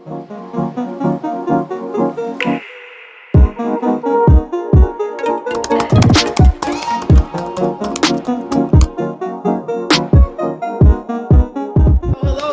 Hello,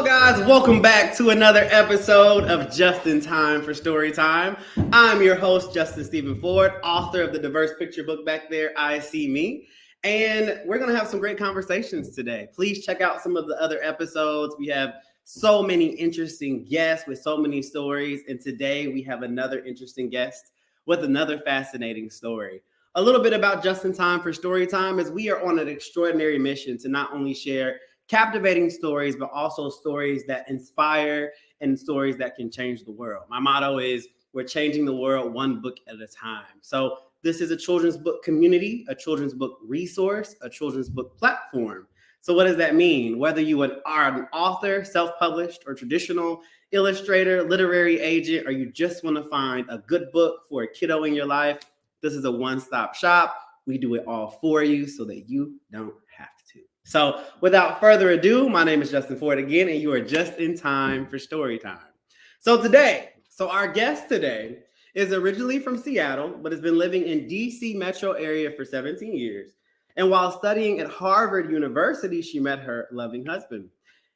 guys. Welcome back to another episode of Just in Time for Storytime. I'm your host, Justin Stephen Ford, author of the diverse picture book back there, I See Me. And we're going to have some great conversations today. Please check out some of the other episodes. We have so many interesting guests with so many stories. And today we have another interesting guest with another fascinating story. A little bit about Just in Time for Storytime is we are on an extraordinary mission to not only share captivating stories, but also stories that inspire and stories that can change the world. My motto is we're changing the world one book at a time. So this is a children's book community, a children's book resource, a children's book platform. So what does that mean? Whether you are an author, self-published, or traditional illustrator, literary agent, or you just want to find a good book for a kiddo in your life, this is a one-stop shop. We do it all for you so that you don't have to. So without further ado, my name is Justin Ford again, and you are just in time for story time. So our guest today is originally from Seattle, but has been living in DC metro area for 17 years. And while studying at Harvard University, she met her loving husband.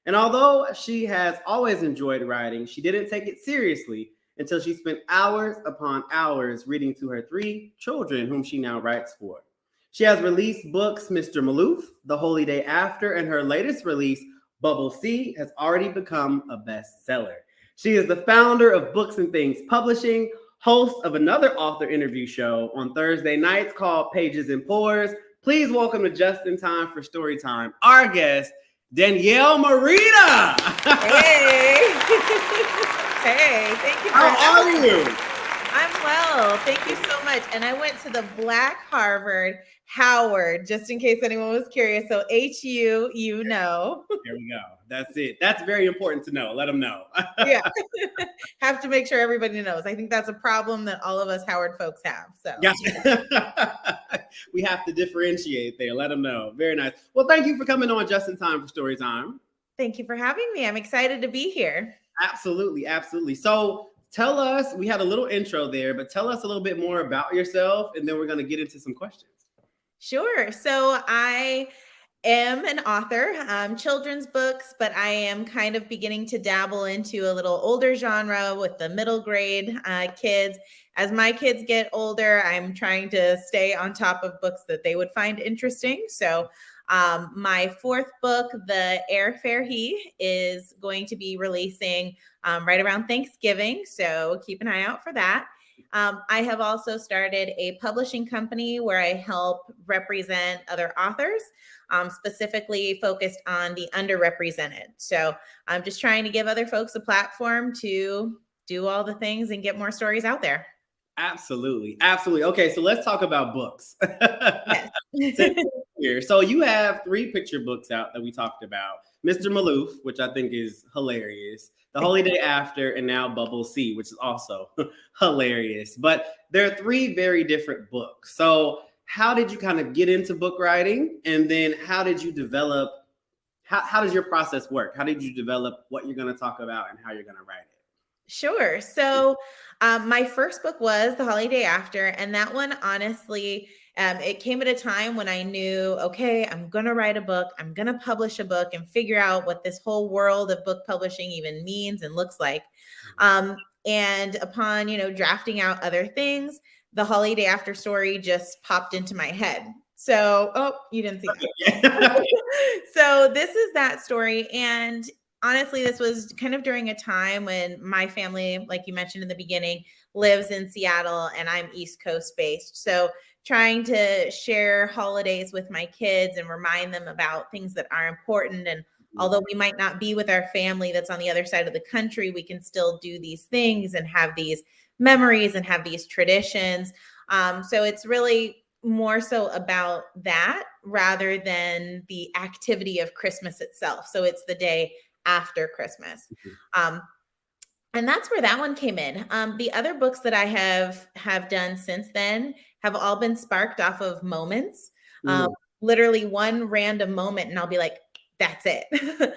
And although she has always enjoyed writing, she didn't take it seriously until she spent hours upon hours reading to her 3 children, whom she now writes for. She has released books, Mr. Maloof, The Holy Day After, and her latest release, Bubble C, has already become a bestseller. She is the founder of Books and Things Publishing, host of another author interview show on Thursday nights called Pages and Pours. Please welcome to Just in Time for Storytime, our guest, Danielle Marietta. Hey. Hey, thank you. How are you? I'm well. Thank you so much. And I went to the Black Howard, just in case anyone was curious. So HU, you know. There we go. That's it. That's very important to know. Let them know. Yeah. Have to make sure everybody knows. I think that's a problem that all of us Howard folks have. So Gotcha. We have to differentiate there. Let them know. Very nice. Well, thank you for coming on Just in Time for Storytime. Thank you for having me. I'm excited to be here. Absolutely. Absolutely. So tell us, we had a little intro there, but tell us a little bit more about yourself, and then we're going to get into some questions. Sure. So I am an author, children's books, but I am kind of beginning to dabble into a little older genre with the middle grade kids. As my kids get older, I'm trying to stay on top of books that they would find interesting. So my 4th book, The Airfare He, is going to be releasing right around Thanksgiving. So keep an eye out for that. I have also started a publishing company where I help represent other authors, specifically focused on the underrepresented. So I'm just trying to give other folks a platform to do all the things and get more stories out there. Absolutely. Absolutely. Okay, so let's talk about books. Yes. So you have 3 picture books out that we talked about. Mr. Maloof, which I think is hilarious. The Holy Day After, and now Bubble C, which is also hilarious. But there are 3 very different books. So how did you kind of get into book writing? And then how did you develop, how does your process work? How did you develop what you're going to talk about and how you're going to write it? Sure. So my first book was The Holiday After, and that one, honestly, it came at a time when I knew, okay, I'm going to write a book, I'm going to publish a book and figure out what this whole world of book publishing even means and looks like. And upon, drafting out other things, The Holiday After story just popped into my head. So, oh, you didn't see that. So this is that story. And honestly, this was kind of during a time when my family, like you mentioned in the beginning, lives in Seattle and I'm East Coast based. So trying to share holidays with my kids and remind them about things that are important. And although we might not be with our family that's on the other side of the country, we can still do these things and have these memories and have these traditions. So it's really more so about that rather than the activity of Christmas itself. So it's the day after Christmas. And that's where that one came in. The other books that I have done since then have all been sparked off of moments. Literally one random moment, and I'll be like, that's it.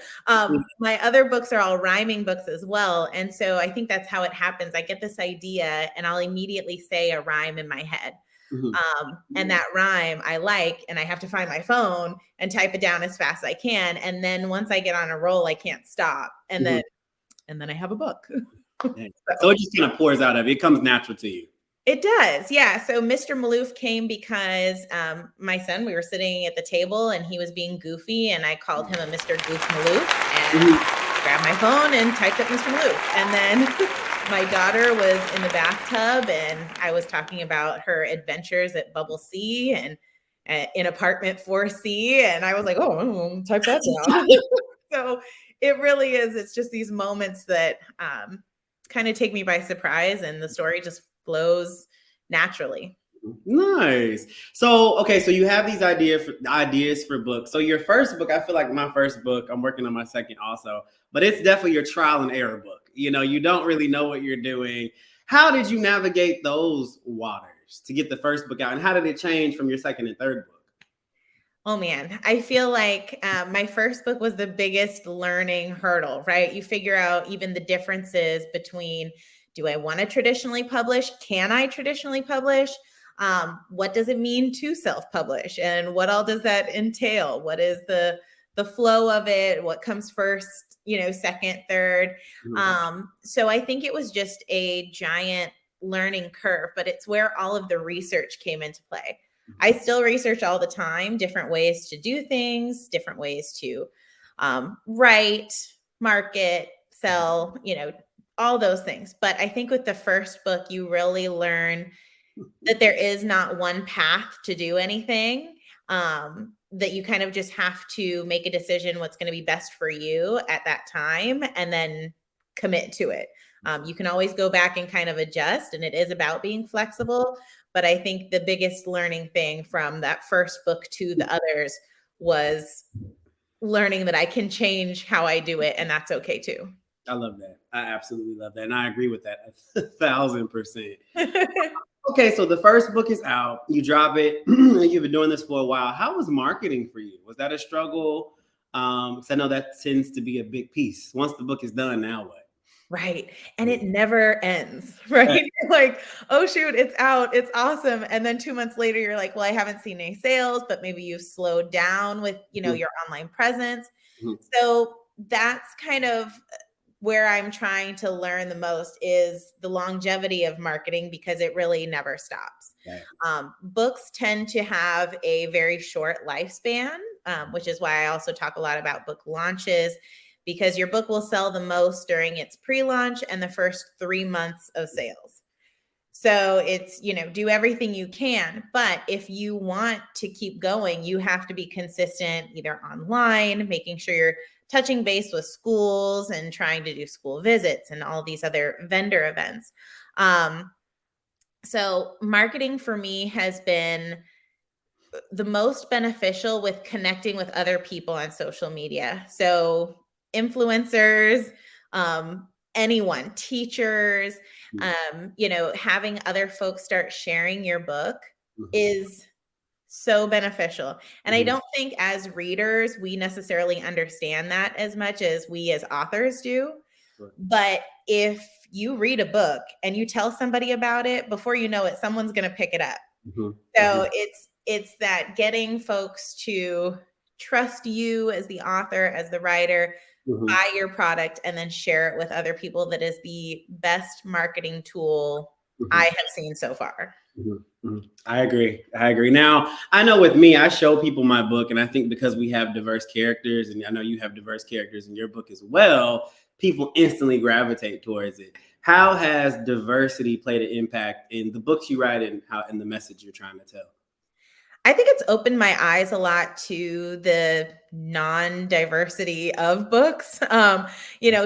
My other books are all rhyming books as well. And so I think that's how it happens. I get this idea and I'll immediately say a rhyme in my head. And that rhyme I like, and I have to find my phone and type it down as fast as I can. And then once I get on a roll, I can't stop. And then I have a book. So it just kind of pours out of it. It comes natural to you. It does. Yeah. So Mr. Maloof came because my son, we were sitting at the table and he was being goofy and I called him a Mr. Goof Maloof and grabbed my phone and typed up Mr. Maloof. And then my daughter was in the bathtub and I was talking about her adventures at Bubble C and in apartment 4C. And I was like, oh, type that down. So it really is. It's just these moments that kind of take me by surprise and the story just flows naturally. Nice. So, okay, so you have these ideas for books. So your first book, I feel like my first book, I'm working on my second also, but it's definitely your trial and error book. You know, you don't really know what you're doing. How did you navigate those waters to get the first book out? And how did it change from your second and third book? Oh man, I feel like my first book was the biggest learning hurdle, right? You figure out even the differences between, do I want to traditionally publish? Can I traditionally publish? What does it mean to self-publish? And what all does that entail? What is the flow of it? What comes first, second, third? So I think it was just a giant learning curve, but it's where all of the research came into play. I still research all the time, different ways to do things, different ways to write, market, sell, all those things. But I think with the first book, you really learn that there is not one path to do anything, that you kind of just have to make a decision what's going to be best for you at that time and then commit to it. You can always go back and kind of adjust, and it is about being flexible. But I think the biggest learning thing from that first book to the others was learning that I can change how I do it, and that's okay too. I love that. I absolutely love that. And I agree with that 1,000%. Okay, so the first book is out. You drop it. You've been doing this for a while. How was marketing for you? Was that a struggle? Because I know that tends to be a big piece. Once the book is done, now what? Right. And it never ends, right? Like, oh, shoot, it's out. It's awesome. And then 2 months later, you're like, well, I haven't seen any sales, but maybe you've slowed down with, your online presence. So that's kind of where I'm trying to learn the most is the longevity of marketing, because it really never stops. Right. Books tend to have a very short lifespan, which is why I also talk a lot about book launches, because your book will sell the most during its pre-launch and the first 3 months of sales. So it's, do everything you can. But if you want to keep going, you have to be consistent, either online, making sure you're touching base with schools and trying to do school visits and all these other vendor events. So marketing for me has been the most beneficial with connecting with other people on social media. So influencers, anyone, teachers, having other folks start sharing your book is so beneficial. And I don't think as readers, we necessarily understand that as much as we as authors do. Right. But if you read a book and you tell somebody about it, before you know it, someone's going to pick it up. So it's that getting folks to trust you as the author, as the writer, buy your product, and then share it with other people. That is the best marketing tool I have seen so far. I agree. Now, I know with me, I show people my book, and I think because we have diverse characters, and I know you have diverse characters in your book as well, people instantly gravitate towards it. How has diversity played an impact in the books you write and the message you're trying to tell? I think it's opened my eyes a lot to the non-diversity of books,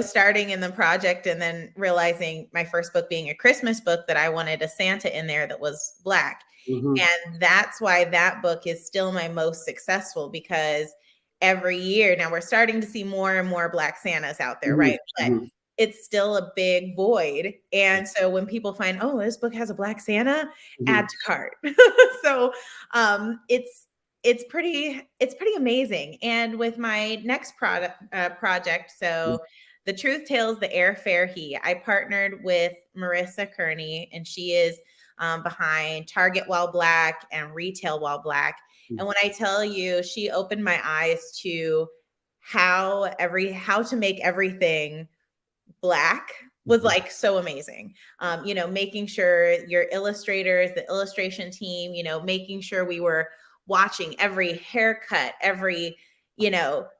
starting in the project and then realizing my first book being a Christmas book that I wanted a Santa in there that was Black. And that's why that book is still my most successful, because every year now we're starting to see more and more Black Santas out there, right? But it's still a big void. And so when people find, oh, this book has a Black Santa, add to cart. So it's pretty amazing. And with my next project, so The Truth Tales, the Airfare He, I partnered with Marissa Kearney, and she is behind Target While Black and Retail While Black. And when I tell you, she opened my eyes to how to make everything Black was like so amazing. Making sure your illustrators, the illustration team, making sure we were watching every haircut, every,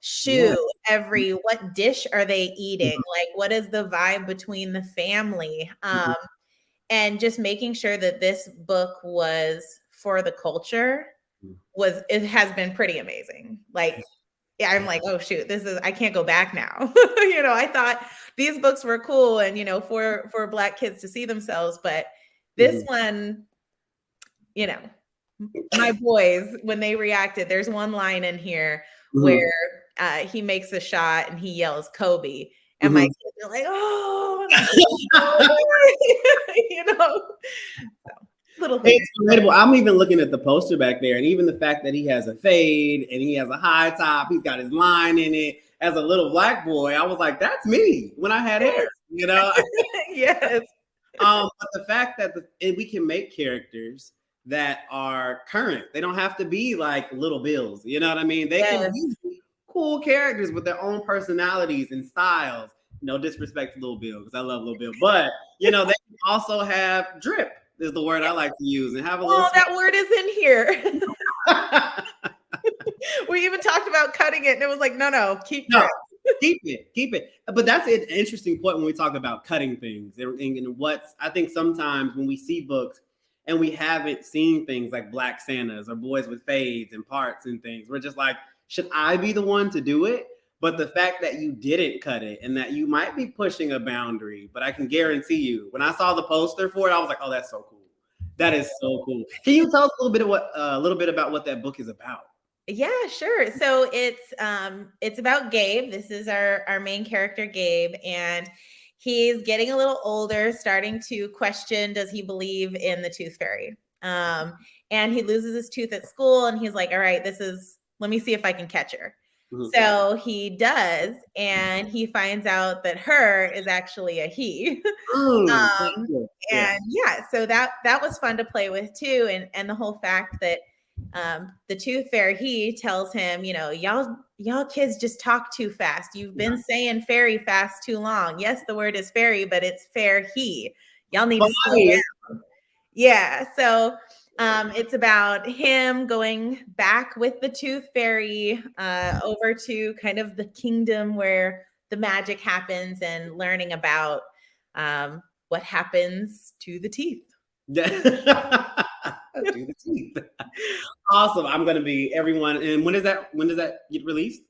shoe, every what dish are they eating? Like, what is the vibe between the family? And just making sure that this book was for the culture it has been pretty amazing. Like, yeah, I'm like, oh shoot, I can't go back now. I thought these books were cool and for Black kids to see themselves, but this one, my boys, when they reacted, there's one line in here where he makes a shot and he yells Kobe, and my kids are like, oh, little things. It's relatable. I'm even looking at the poster back there, and even the fact that he has a fade and he has a high top, he's got his line in it. As a little Black boy, I was like, that's me when I had hair, Yes. But the fact that we can make characters that are current. They don't have to be like Little Bills. You know what I mean? They can be cool characters with their own personalities and styles. No disrespect to Little Bill, because I love Little Bill, but they can also have drip. Is the word I like to use, and have a little. Oh, that word is in here. We even talked about cutting it, and it was like, no, keep it. But that's an interesting point when we talk about cutting things, and I think sometimes when we see books and we haven't seen things like Black Santas or boys with fades and parts and things, we're just like, should I be the one to do it? But the fact that you didn't cut it and that you might be pushing a boundary, but I can guarantee you, when I saw the poster for it, I was like, oh, that's so cool. That is so cool. Can you tell us a little bit about what that book is about? Yeah, sure. So it's about Gabe. This is our main character, Gabe, and he's getting a little older, starting to question, does he believe in the tooth fairy? And he loses his tooth at school, and he's like, all right, let me see if I can catch her. Mm-hmm. So he does, and he finds out that her is actually a he. And so that was fun to play with too. And the whole fact that the tooth fairy, he tells him, y'all kids just talk too fast. You've been saying fairy fast too long. Yes, the word is fairy, but it's fair he. Y'all need to slow down. Yeah. So it's about him going back with the tooth fairy over to kind of the kingdom where the magic happens, and learning about what happens to the teeth. To the teeth. Awesome. I'm going to be everyone. And when does that get released?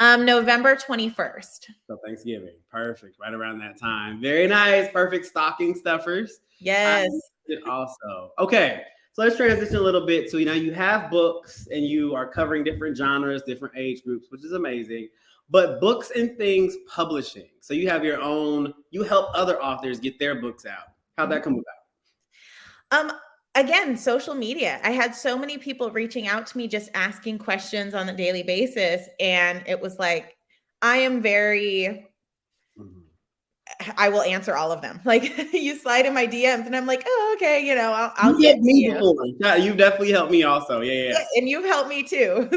November 21st. So Thanksgiving. Perfect. Right around that time. Very nice. Perfect stocking stuffers. Yes. Also. Okay. So let's transition a little bit. So now you have books and you are covering different genres, different age groups, which is amazing. But Books and Things Publishing. So you have your own, you help other authors get their books out. How'd that come about? Again, social media. I had so many people reaching out to me, just asking questions on a daily basis. And it was like, I am very, I will answer all of them. Like, you slide in my DMs and I'm like, oh, okay. I'll get me before. Yeah, you've definitely helped me also. Yeah. And you've helped me too.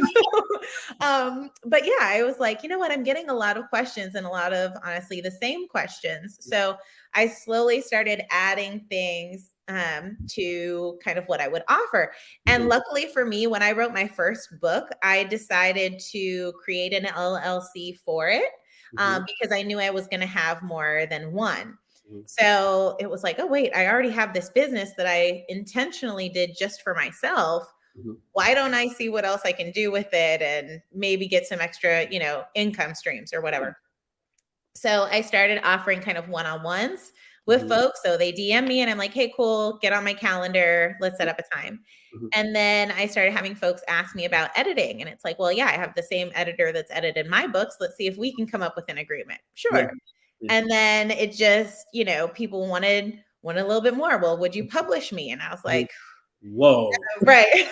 But yeah, I was like, you know what? I'm getting a lot of questions, and a lot of, honestly, the same questions. So I slowly started adding things to kind of what I would offer. And luckily for me, when I wrote my first book, I decided to create an LLC for it because I knew I was going to have more than one. So it was like, oh, wait, I already have this business that I intentionally did just for myself. Why don't I see what else I can do with it and maybe get some extra, income streams or whatever. So I started offering kind of one-on-ones with folks. So they DM me and I'm like, hey, cool, get on my calendar. Let's set up a time. And then I started having folks ask me about editing. And it's like, well, yeah, I have the same editor that's edited my books. Let's see if we can come up with an agreement. Sure. Yeah. And then it just, people wanted a little bit more. Well, would you publish me? And I was like, Whoa. Right.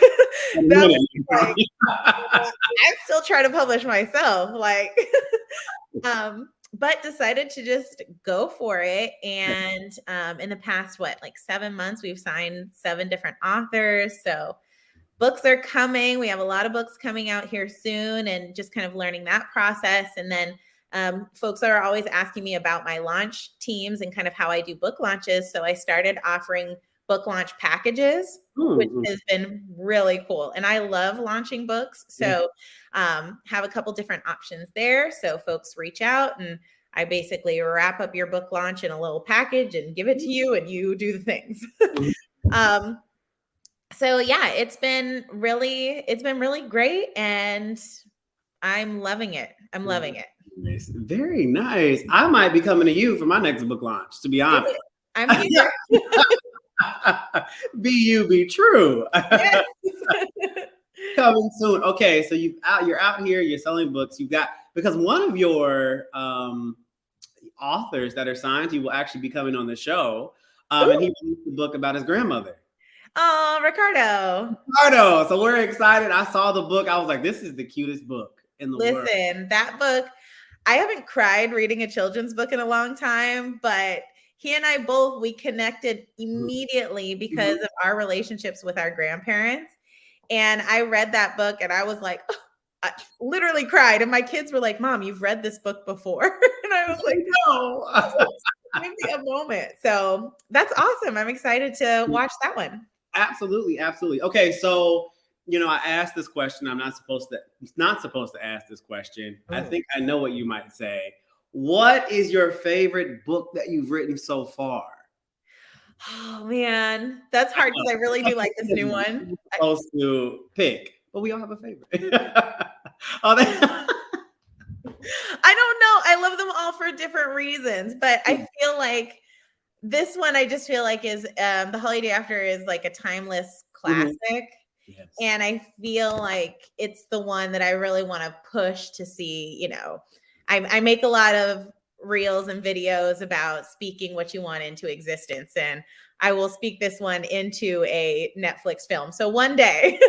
That was like, Right. I'm still trying to publish myself. Like, but decided to just go for it. And in the past, like 7 months, we've signed 7 different authors. So books are coming. We have a lot of books coming out here soon, and just kind of learning that process. And then folks are always asking me about my launch teams and kind of how I do book launches. So I started offering book launch packages, which has been really cool. And I love launching books. So have a couple different options there. So folks reach out, and I basically wrap up your book launch in a little package and give it to you, and you do the things. So yeah, it's been really great, and I'm loving it. I'm loving it. Nice. Very nice. I might be coming to you for my next book launch, to be honest. I'm here. Be you, be true. Yes. Coming soon. Okay, so you're out here, you're selling books. You've got, because one of your authors that are signed to you will actually be coming on the show. And he released a book about his grandmother. Oh, Ricardo. So we're excited. I saw the book. I was like, this is the cutest book in the world. Listen, that book, I haven't cried reading a children's book in a long time, but he and I both, we connected immediately because of our relationships with our grandparents. And I read that book and I was like, oh, I literally cried. And my kids were like, Mom, you've read this book before. And I was like, no, give me a moment. So that's awesome. I'm excited to watch that one. Absolutely. Absolutely. Okay. So, I asked this question. I'm not supposed to ask this question. I think I know what you might say. What is your favorite book that you've written so far? Oh man, that's hard because I really do like this new one. You're supposed to pick, but we all have a favorite. I don't know. I love them all for different reasons, but I feel like this one, I just feel like is The Holiday After is like a timeless classic. Yes. And I feel like it's the one that I really want to push to see. I make a lot of reels and videos about speaking what you want into existence, and I will speak this one into a Netflix film. So one day,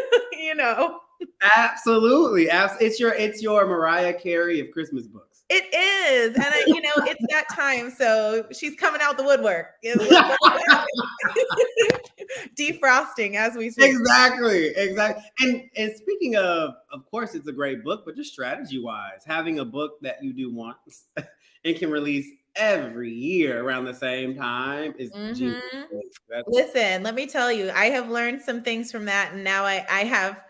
Absolutely. It's your Mariah Carey of Christmas books. It is. And it's that time. So she's coming out the woodwork. Defrosting as we speak. Exactly. And speaking of course, it's a great book, but just strategy wise, having a book that you do once and can release every year around the same time is genius. Listen, let me tell you, I have learned some things from that. And now I have,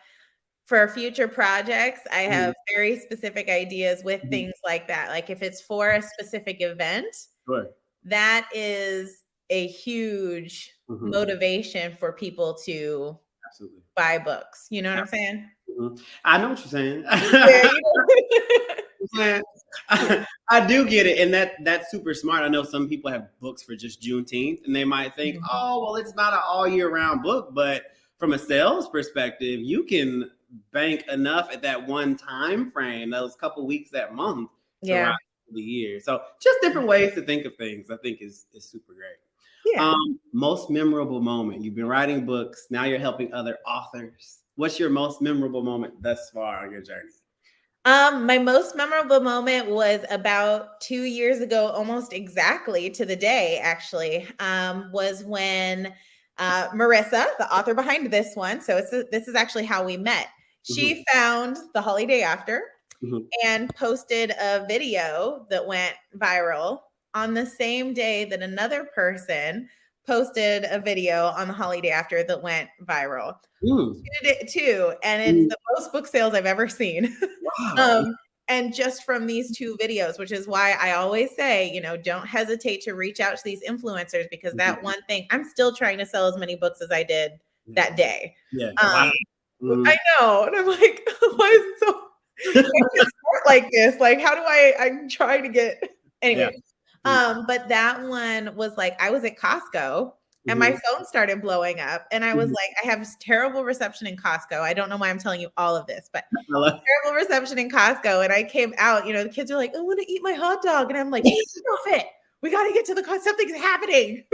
for future projects, I have very specific ideas with things like that. Like if it's for a specific event, that is a huge motivation for people to buy books. You know what I'm saying? I know what you're saying. I do get it. And that's super smart. I know some people have books for just Juneteenth and they might think, oh, well, it's not an all year round book. But from a sales perspective, you can bank enough at that one time frame, those couple weeks, that month, throughout the year. So just different ways to think of things, I think is super great. Yeah. Most memorable moment. You've been writing books. Now you're helping other authors. What's your most memorable moment thus far on your journey? My most memorable moment was about 2 years ago, almost exactly to the day, actually, was when Marissa, the author behind this one, so this is actually how we met. She found The Holiday After and posted a video that went viral on the same day that another person posted a video on The Holiday After that went viral. She did it too, and it's the most book sales I've ever seen. Wow. And just from these 2 videos, which is why I always say, don't hesitate to reach out to these influencers, because that one thing, I'm still trying to sell as many books as I did that day. Yeah. I know. And I'm like, why is it so like this? Like, how do I'm trying to get, anyway. Yeah. But that one was like, I was at Costco and my phone started blowing up, and I was like, I have terrible reception in Costco. I don't know why I'm telling you all of this, but terrible reception in Costco. And I came out, the kids are like, I want to eat my hot dog. And I'm like, stop it. We got to get to the car. Something's happening.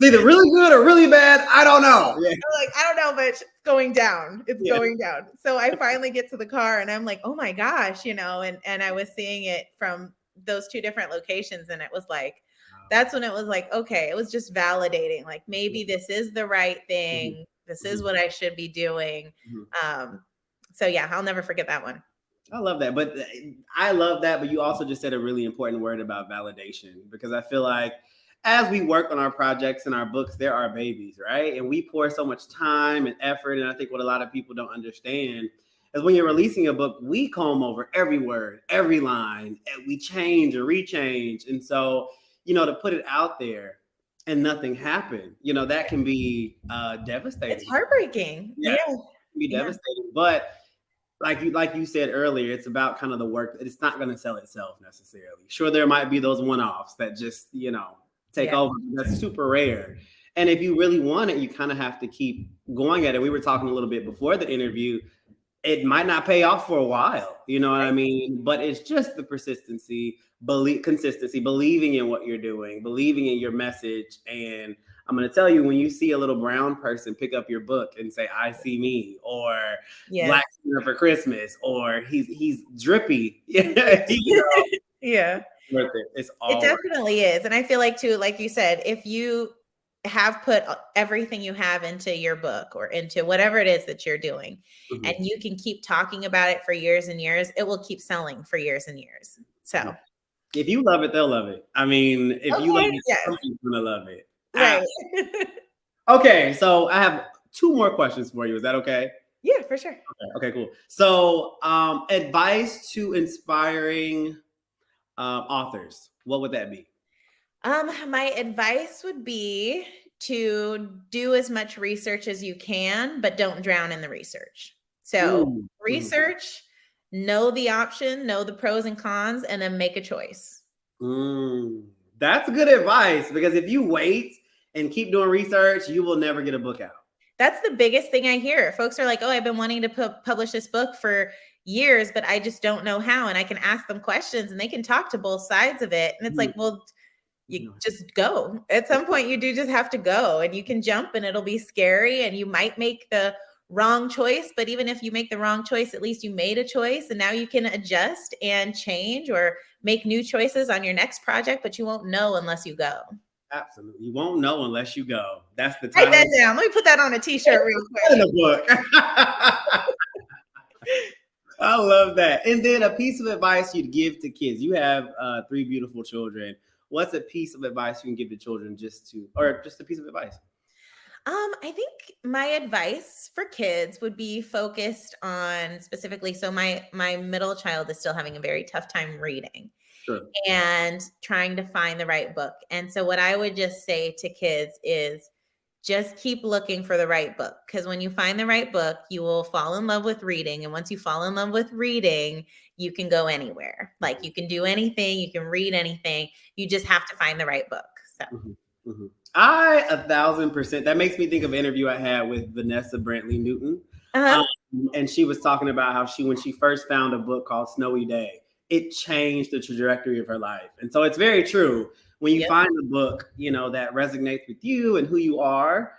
It's either really good or really bad. I don't know. Yeah. I'm like, I don't know, but it's going down. It's Yeah. going down. So I finally get to the car and I'm like, oh my gosh, and I was seeing it from those two different locations. And it was like, that's when it was like, okay, it was just validating. Like maybe this is the right thing. This is what I should be doing. So yeah, I'll never forget that one. I love that. But I love that. But you also just said a really important word about validation, because I feel like as we work on our projects and our books, there are babies, right? And we pour so much time and effort. And I think what a lot of people don't understand is when you're releasing a book, we comb over every word, every line, and we change or rechange. And so, to put it out there and nothing happened, that can be devastating. It's heartbreaking. Yeah. It can be devastating. But like you said earlier, it's about kind of the work. It's not going to sell itself necessarily. Sure, there might be those one-offs that just, take over. That's super rare. And if you really want it, you kind of have to keep going at it. We were talking a little bit before the interview. It might not pay off for a while, you know what I mean? But it's just the consistency, believing in what you're doing, believing in your message. And I'm going to tell you, when you see a little brown person pick up your book and say, I see me, or Black Santa for Christmas, or he's drippy. Yeah. Worth it. It's all it definitely is. And I feel like too, like you said, if you have put everything you have into your book or into whatever it is that you're doing, and you can keep talking about it for years and years, it will keep selling for years and years. So if you love it, they'll love it. I mean, if you love it, somebody's gonna love it. Right. Okay, so I have two more questions for you. Is that okay? Yeah, for sure. Okay, cool. So advice to inspiring authors, what would that be? My advice would be to do as much research as you can, but don't drown in the research. So research, know the option, know the pros and cons, and then make a choice. That's good advice, because if you wait and keep doing research, you will never get a book out. That's the biggest thing I hear. Folks are like, oh, I've been wanting to publish this book for years, but I just don't know how. And I can ask them questions and they can talk to both sides of it. And it's like, well, you just go. At some point, you do just have to go, and you can jump and it'll be scary and you might make the wrong choice. But even if you make the wrong choice, at least you made a choice, and now you can adjust and change or make new choices on your next project, but you won't know unless you go. Absolutely. You won't know unless you go. That's the time. Write that down. Let me put that on a t-shirt real quick. In the book. I love that. And then a piece of advice you'd give to kids. You have 3 beautiful children. What's a piece of advice you can give to children, just a piece of advice? I think my advice for kids would be focused on specifically. So my middle child is still having a very tough time reading. Sure. And trying to find the right book. And so what I would just say to kids is just keep looking for the right book. Because when you find the right book, you will fall in love with reading. And once you fall in love with reading, you can go anywhere. Like you can do anything, you can read anything. You just have to find the right book. So I 1,000%. That makes me think of an interview I had with Vanessa Brantley Newton. And she was talking about how when she first found a book called Snowy Day, it changed the trajectory of her life. And so it's very true. When you find a book, that resonates with you and who you are,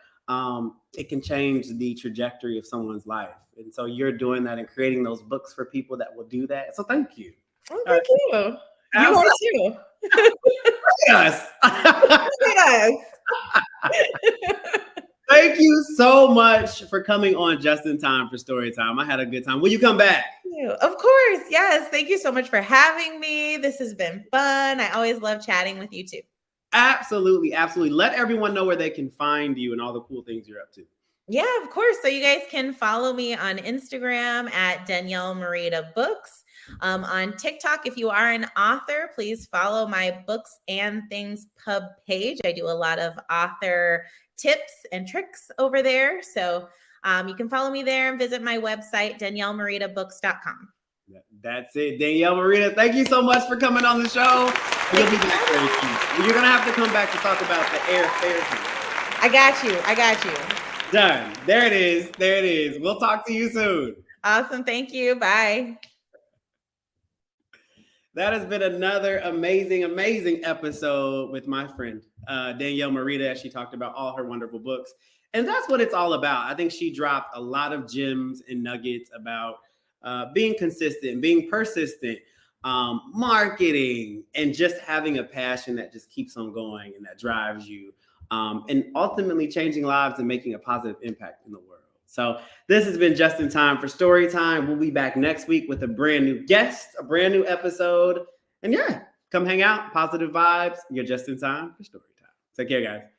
it can change the trajectory of someone's life. And so you're doing that and creating those books for people that will do that. So thank you. Oh, thank you. You are too. Yes. Yes. Thank you so much for coming on Just in Time for Storytime. I had a good time. Will you come back? Of course. Yes. Thank you so much for having me. This has been fun. I always love chatting with you too. Absolutely. Absolutely. Let everyone know where they can find you and all the cool things you're up to. Yeah, of course. So you guys can follow me on Instagram at Danielle Marietta Books. On TikTok, if you are an author, please follow my Books and Things Pub page. I do a lot of author tips and tricks over there. So you can follow me there and visit my website, DanielleMarietaBooks.com. That's it. Danielle Marietta, thank you so much for coming on the show. You're going to have to come back to talk about the airfare thing. I got you. Done. There it is. We'll talk to you soon. Awesome. Thank you. Bye. That has been another amazing episode with my friend, Danielle Marietta, as she talked about all her wonderful books. And that's what it's all about. I think she dropped a lot of gems and nuggets about being consistent, being persistent, marketing, and just having a passion that just keeps on going and that drives you, and ultimately changing lives and making a positive impact in the world. So this has been Just in Time for Storytime. We'll be back next week with a brand new guest, a brand new episode. And yeah, come hang out, positive vibes. You're just in time for Storytime. Take care, guys.